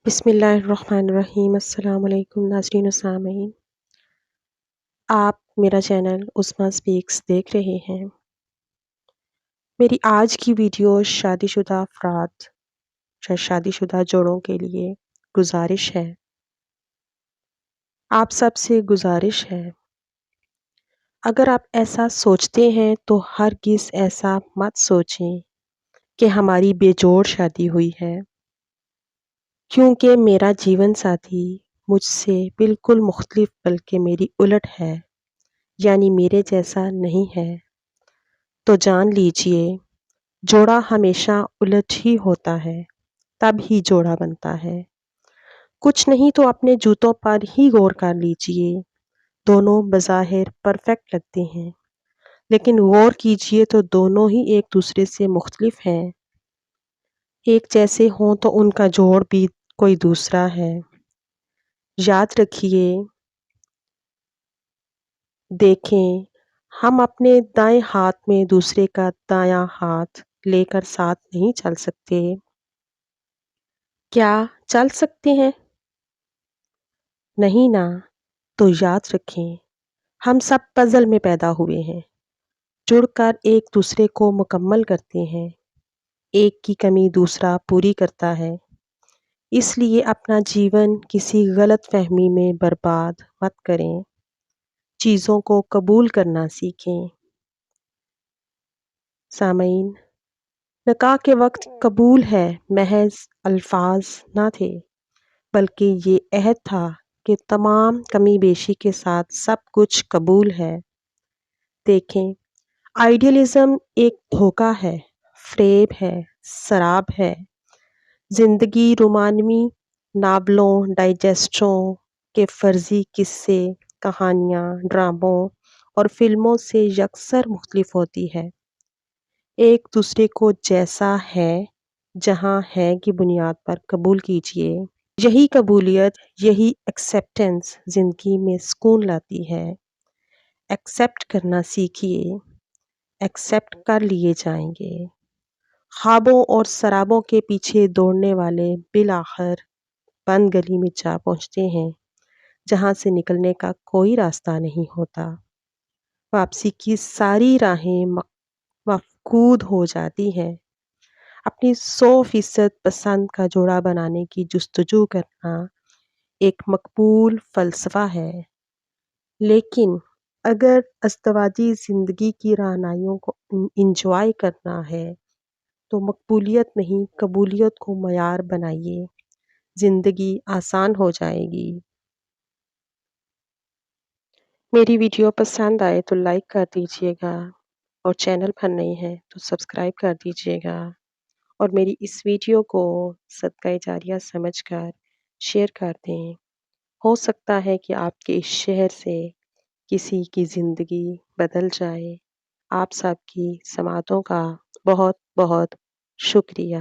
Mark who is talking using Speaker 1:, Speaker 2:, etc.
Speaker 1: بسم اللہ الرحمن الرحیم۔ السلام علیکم ناظرین و سامعین، آپ میرا چینل عظمیٰ اسپیکس دیکھ رہے ہیں۔ میری آج کی ویڈیو شادی شدہ افراد یا شادی شدہ جوڑوں کے لیے گزارش ہے۔ آپ سب سے گزارش ہے، اگر آپ ایسا سوچتے ہیں تو ہرگز ایسا مت سوچیں کہ ہماری بے جوڑ شادی ہوئی ہے، کیونکہ میرا جیون ساتھی مجھ سے بالکل مختلف بلکہ میری الٹ ہے، یعنی میرے جیسا نہیں ہے۔ تو جان لیجئے، جوڑا ہمیشہ الٹ ہی ہوتا ہے، تب ہی جوڑا بنتا ہے۔ کچھ نہیں تو اپنے جوتوں پر ہی غور کر لیجئے، دونوں بظاہر پرفیکٹ لگتے ہیں، لیکن غور کیجئے تو دونوں ہی ایک دوسرے سے مختلف ہیں۔ ایک جیسے ہوں تو ان کا جوڑ بھی کوئی دوسرا ہے۔ یاد رکھیے، دیکھیں، ہم اپنے دائیں ہاتھ میں دوسرے کا دایاں ہاتھ لے کر ساتھ نہیں چل سکتے۔ کیا چل سکتے ہیں؟ نہیں نا۔ تو یاد رکھیں، ہم سب پزل میں پیدا ہوئے ہیں، جڑ کر ایک دوسرے کو مکمل کرتے ہیں۔ ایک کی کمی دوسرا پوری کرتا ہے۔ اس لیے اپنا جیون کسی غلط فہمی میں برباد مت کریں، چیزوں کو قبول کرنا سیکھیں۔ سامعین، نکاح کے وقت قبول ہے محض الفاظ نہ تھے، بلکہ یہ عہد تھا کہ تمام کمی بیشی کے ساتھ سب کچھ قبول ہے۔ دیکھیں، آئیڈیلزم ایک دھوکہ ہے، فریب ہے، سراب ہے۔ زندگی رومانوی ناولوں، ڈائجسٹوں کے فرضی قصے، کہانیاں، ڈراموں اور فلموں سے یکسر مختلف ہوتی ہے۔ ایک دوسرے کو جیسا ہے، جہاں ہے کی بنیاد پر قبول کیجئے۔ یہی قبولیت، یہی ایکسیپٹنس زندگی میں سکون لاتی ہے۔ ایکسیپٹ کرنا سیکھیے، ایکسیپٹ کر لیے جائیں گے۔ خوابوں اور سرابوں کے پیچھے دوڑنے والے بالآخر بند گلی میں جا پہنچتے ہیں، جہاں سے نکلنے کا کوئی راستہ نہیں ہوتا۔ واپسی کی ساری راہیں مفقود ہو جاتی ہیں۔ اپنی 100% پسند کا جوڑا بنانے کی جستجو کرنا ایک مقبول فلسفہ ہے، لیکن اگر ازدواجی زندگی کی رہنمائیوں کو انجوائے کرنا ہے تو مقبولیت نہیں قبولیت کو معیار بنائیے، زندگی آسان ہو جائے گی۔ میری ویڈیو پسند آئے تو لائک کر دیجئے گا، اور چینل پر نئے ہیں تو سبسکرائب کر دیجئے گا، اور میری اس ویڈیو کو صدقہ جاریہ سمجھ کر شیئر کر دیں۔ ہو سکتا ہے کہ آپ کے اس شیئر سے کسی کی زندگی بدل جائے۔ آپ سب کی سماعتوں کا بہت بہت شکریہ۔